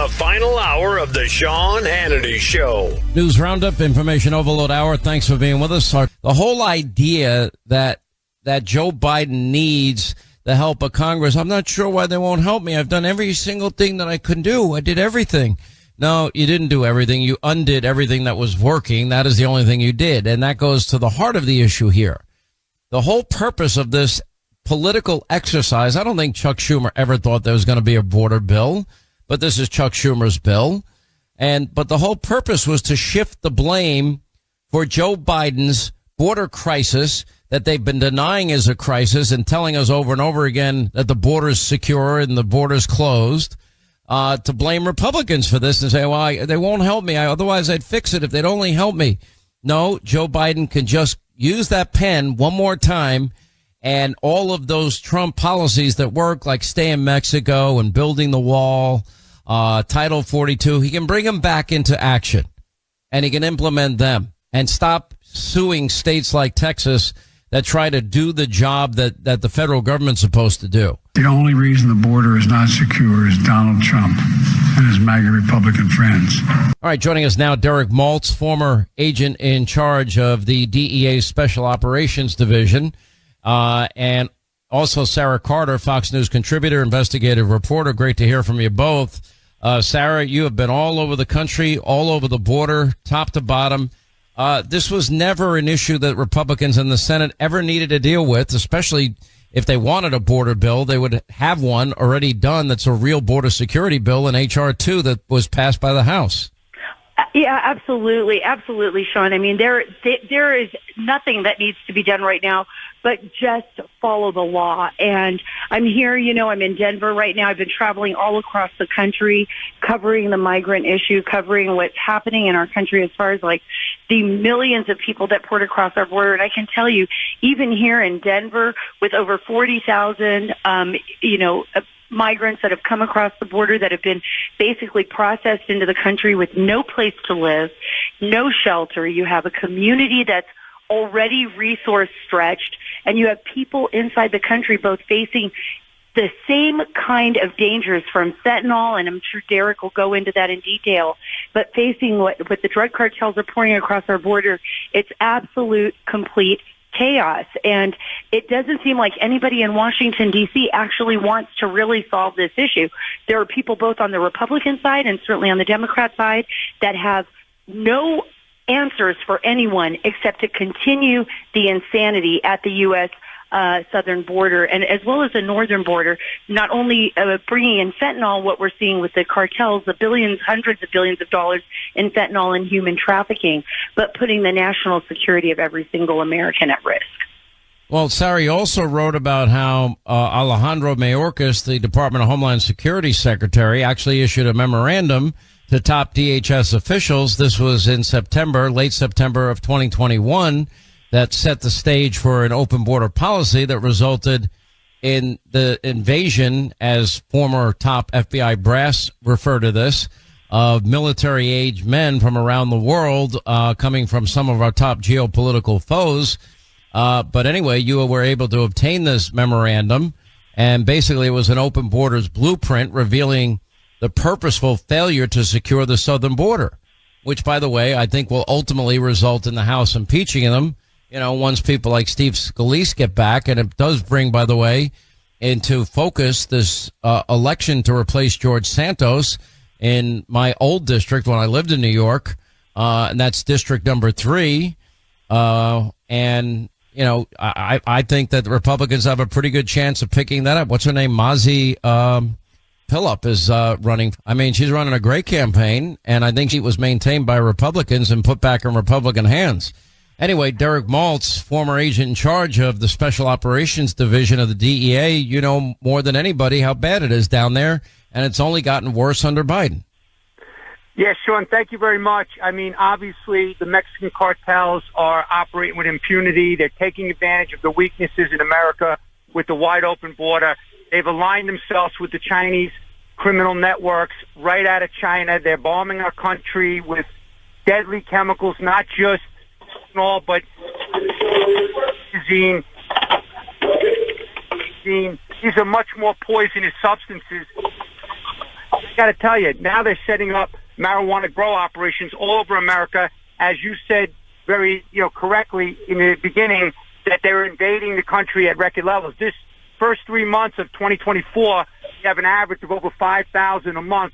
the final hour of the Sean Hannity Show. News Roundup, Information Overload Hour. Thanks for being with us. The whole idea that Joe Biden needs the help of Congress, I'm not sure why they won't help me. I've done every single thing that I could do. I did everything. No, you didn't do everything. You undid everything that was working. That is the only thing you did. And that goes to the heart of the issue here. The whole purpose of this political exercise, I don't think Chuck Schumer ever thought there was going to be a border bill, but this is Chuck Schumer's bill. But the whole purpose was to shift the blame for Joe Biden's border crisis that they've been denying is a crisis and telling us over and over again that the border's secure and the border's closed. To blame Republicans for this and say, well, they won't help me. Otherwise, I'd fix it if they'd only help me. No, Joe Biden can just use that pen one more time, and all of those Trump policies that work, like stay in Mexico and building the wall, Title 42, he can bring them back into action, and he can implement them and stop suing states like Texas that try to do the job that the federal government's supposed to do. The only reason the border is not secure is Donald Trump and his MAGA Republican friends. All right, joining us now, Derek Maltz, former agent in charge of the DEA Special Operations Division, and also Sara Carter, Fox News contributor, investigative reporter. Great to hear from you both. Sara, you have been all over the country, all over the border, top to bottom. This was never an issue that Republicans in the Senate ever needed to deal with, especially if they wanted a border bill. They would have one already done that's a real border security bill in H.R. 2 that was passed by the House. Yeah, absolutely. Absolutely, Sean. I mean, there is nothing that needs to be done right now but just follow the law. And I'm here, I'm in Denver right now. I've been traveling all across the country, covering the migrant issue, covering what's happening in our country as far as like the millions of people that poured across our border. And I can tell you, even here in Denver, with over 40,000, migrants that have come across the border that have been basically processed into the country with no place to live, no shelter. You have a community that's already resource stretched, and you have people inside the country both facing the same kind of dangers from fentanyl, and I'm sure Derek will go into that in detail, but facing what the drug cartels are pouring across our border. It's absolute, complete chaos. And it doesn't seem like anybody in Washington, D.C. actually wants to really solve this issue. There are people both on the Republican side and certainly on the Democrat side that have no answers for anyone except to continue the insanity at the U.S. Southern border and as well as the northern border, not only bringing in fentanyl, what we're seeing with the cartels, the billions, hundreds of billions of dollars in fentanyl and human trafficking, but putting the national security of every single American at risk. Well, Sara, you also wrote about how Alejandro Mayorkas, the Department of Homeland Security Secretary, actually issued a memorandum to top DHS officials. This was in late September of 2021, that set the stage for an open border policy that resulted in the invasion, as former top FBI brass refer to this, of military-age men from around the world, coming from some of our top geopolitical foes. But anyway, you were able to obtain this memorandum, and basically it was an open borders blueprint revealing the purposeful failure to secure the southern border, which, by the way, I think will ultimately result in the House impeaching them, once people like Steve Scalise get back. And it does bring, by the way, into focus this election to replace George Santos in my old district when I lived in New York, and that's District number 3. I think that the Republicans have a pretty good chance of picking that up. What's her name? Mazi Pillup is running. I mean, she's running a great campaign, and I think she was maintained by Republicans and put back in Republican hands. Anyway, Derek Maltz, former agent in charge of the Special Operations Division of the DEA, you know more than anybody how bad it is down there, and it's only gotten worse under Biden. Yeah, Sean, thank you very much. I mean, obviously, the Mexican cartels are operating with impunity. They're taking advantage of the weaknesses in America with the wide open border. They've aligned themselves with the Chinese criminal networks right out of China. They're bombing our country with deadly chemicals, not just all, but these are much more poisonous substances I got to tell you, now they're setting up marijuana grow operations all over America. As you said very, correctly in the beginning, that they're invading the country at record levels. This first 3 months of 2024, we have an average of over 5,000 a month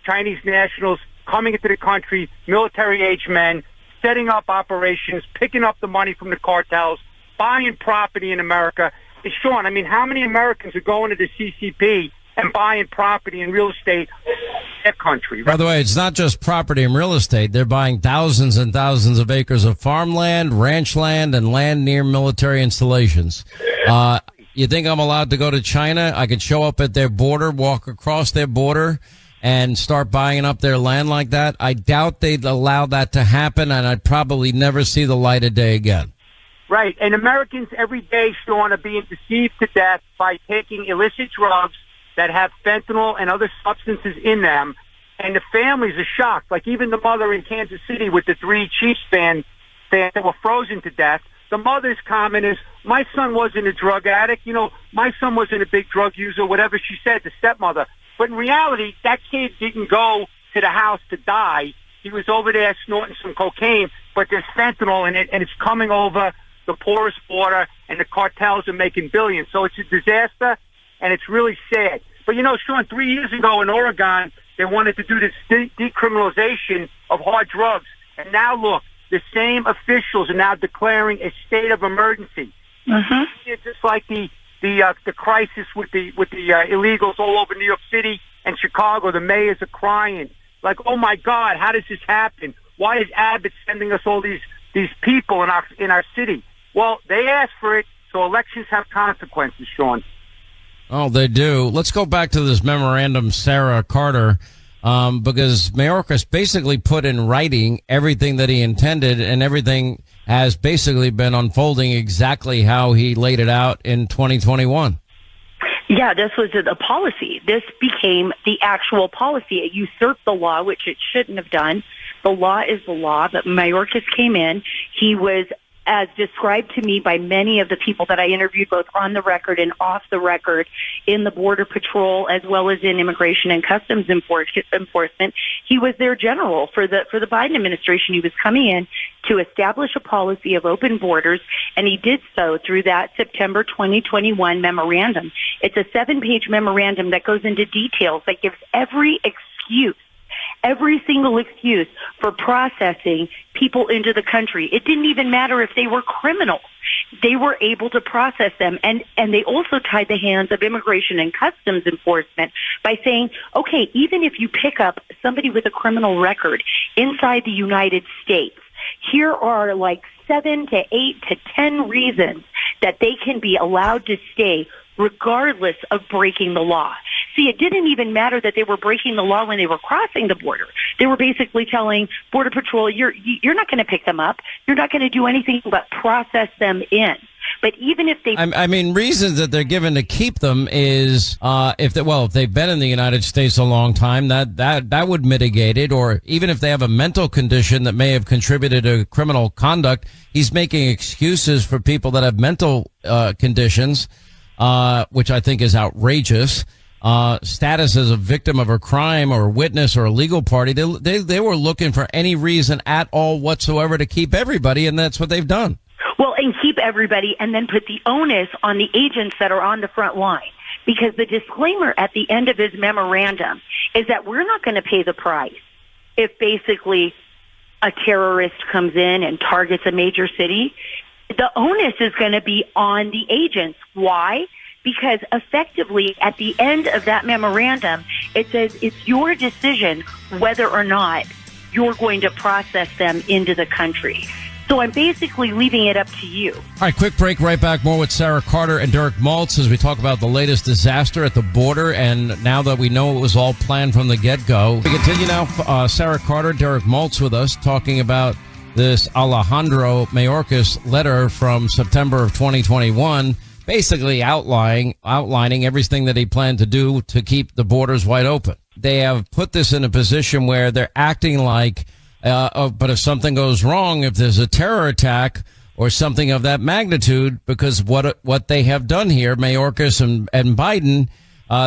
Chinese nationals coming into the country, military-age men, setting up operations, picking up the money from the cartels, buying property in America. And Sean, I mean, how many Americans are going to the CCP and buying property and real estate in their country? By the way, it's not just property and real estate. They're buying thousands and thousands of acres of farmland, ranch land, and land near military installations. You think I'm allowed to go to China? I could show up at their border, walk across their border, and start buying up their land like that? I doubt they'd allow that to happen, and I'd probably never see the light of day again. Right, and Americans every day, Sean, are being deceived to death by taking illicit drugs that have fentanyl and other substances in them, and the families are shocked. Like even the mother in Kansas City with the 3 Chiefs fans that were frozen to death, the mother's comment is, my son wasn't a drug addict, my son wasn't a big drug user, whatever she said, the stepmother. But in reality, that kid didn't go to the house to die. He was over there snorting some cocaine, but there's fentanyl in it, and it's coming over the porous border, and the cartels are making billions. So it's a disaster, and it's really sad. But, Sean, 3 years ago in Oregon, they wanted to do this decriminalization of hard drugs. And now, look, the same officials are now declaring a state of emergency. Mm-hmm. It's just like the crisis with the illegals all over New York City and Chicago. The mayors are crying like, "Oh my God, how does this happen? Why is Abbott sending us all these people in our city?" Well, they asked for it, so elections have consequences, Sean. Oh, they do. Let's go back to this memorandum, Sara Carter, because Mayorkas basically put in writing everything that he intended, and everything has basically been unfolding exactly how he laid it out in 2021. Yeah, this was a policy. This became the actual policy. It usurped the law, which it shouldn't have done. The law is the law, but Mayorkas came in. He was, as described to me by many of the people that I interviewed, both on the record and off the record, in the Border Patrol as well as in Immigration and Customs Enforcement, he was their general for the Biden administration. He was coming in to establish a policy of open borders, and he did so through that September 2021 memorandum. It's a 7-page memorandum that goes into details that gives every single excuse for processing people into the country. It didn't even matter if they were criminals. They were able to process them. And they also tied the hands of Immigration and Customs Enforcement by saying, okay, even if you pick up somebody with a criminal record inside the United States, here are like 7 to 8 to 10 reasons that they can be allowed to stay regardless of breaking the law. See, it didn't even matter that they were breaking the law when they were crossing the border. They were basically telling Border Patrol, you're not going to pick them up. You're not going to do anything but process them in. But even if they, I mean, reasons that they're given to keep them is if they've been in the United States a long time, that would mitigate it. Or even if they have a mental condition that may have contributed to criminal conduct, he's making excuses for people that have mental conditions, which I think is outrageous. Status as a victim of a crime or a witness or a legal party. They were looking for any reason at all whatsoever to keep everybody, and that's what they've done. Well, and keep everybody and then put the onus on the agents that are on the front line. Because the disclaimer at the end of his memorandum is that we're not going to pay the price if basically a terrorist comes in and targets a major city. The onus is going to be on the agents. Why? Because effectively, at the end of that memorandum, it says it's your decision whether or not you're going to process them into the country. So I'm basically leaving it up to you. All right, quick break. Right back. More with Sara Carter and Derek Maltz as we talk about the latest disaster at the border. And now that we know it was all planned from the get-go, we continue now. Sara Carter, Derek Maltz with us talking about this Alejandro Mayorkas letter from September of 2021. Basically outlining everything that he planned to do to keep the borders wide open. They have put this in a position where they're acting like, but if something goes wrong, if there's a terror attack or something of that magnitude, because what they have done here, Mayorkas and Biden,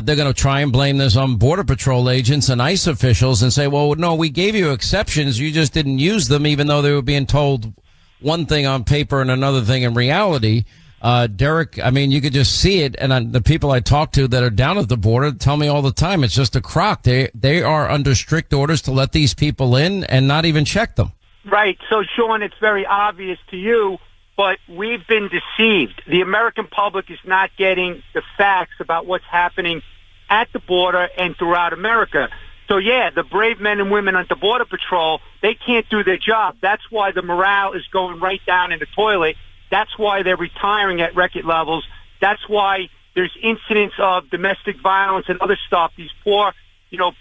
they're going to try and blame this on Border Patrol agents and ICE officials and say, well, no, we gave you exceptions. You just didn't use them, even though they were being told one thing on paper and another thing in reality. Derek, I mean, you could just see it. And the people I talk to that are down at the border tell me all the time, it's just a crock. They are under strict orders to let these people in and not even check them. Right. So, Sean, it's very obvious to you, but we've been deceived. The American public is not getting the facts about what's happening at the border and throughout America. So, yeah, the brave men and women on the Border Patrol, they can't do their job. That's why the morale is going right down in the toilet. That's why they're retiring at record levels. That's why there's incidents of domestic violence and other stuff. These poor,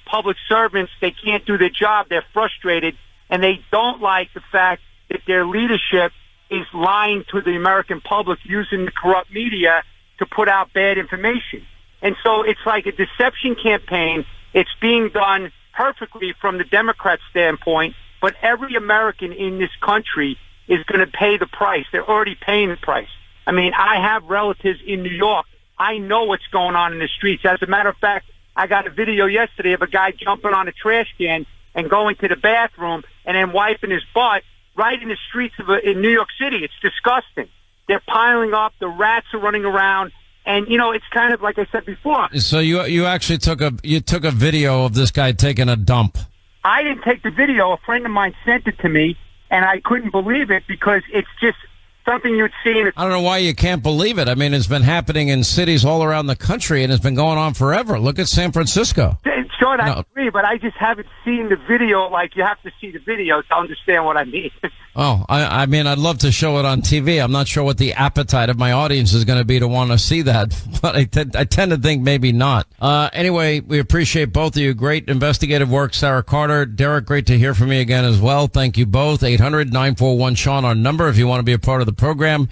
public servants, they can't do their job. They're frustrated. And they don't like the fact that their leadership is lying to the American public, using the corrupt media to put out bad information. And so it's like a deception campaign. It's being done perfectly from the Democrat standpoint, but every American in this country is going to pay the price. They're already paying the price. I mean, I have relatives in New York. I know what's going on in the streets. As a matter of fact, I got a video yesterday of a guy jumping on a trash can and going to the bathroom and then wiping his butt right in the streets in New York City. It's disgusting. They're piling up. The rats are running around. And, it's kind of like I said before. So you actually took a video of this guy taking a dump. I didn't take the video. A friend of mine sent it to me, and I couldn't believe it because it's just something you'd see in I don't know why you can't believe it. I mean, it's been happening in cities all around the country, and it's been going on forever. Look at San Francisco. Sean, I agree, but I just haven't seen the video. Like, you have to see the video to understand what I mean. Oh, I mean, I'd love to show it on TV. I'm not sure what the appetite of my audience is going to be to want to see that, but I tend to think maybe not. Anyway, we appreciate both of you. Great investigative work, Sara Carter. Derek, great to hear from you again as well. Thank you both. 800-941-SEAN, our number, if you want to be a part of the program.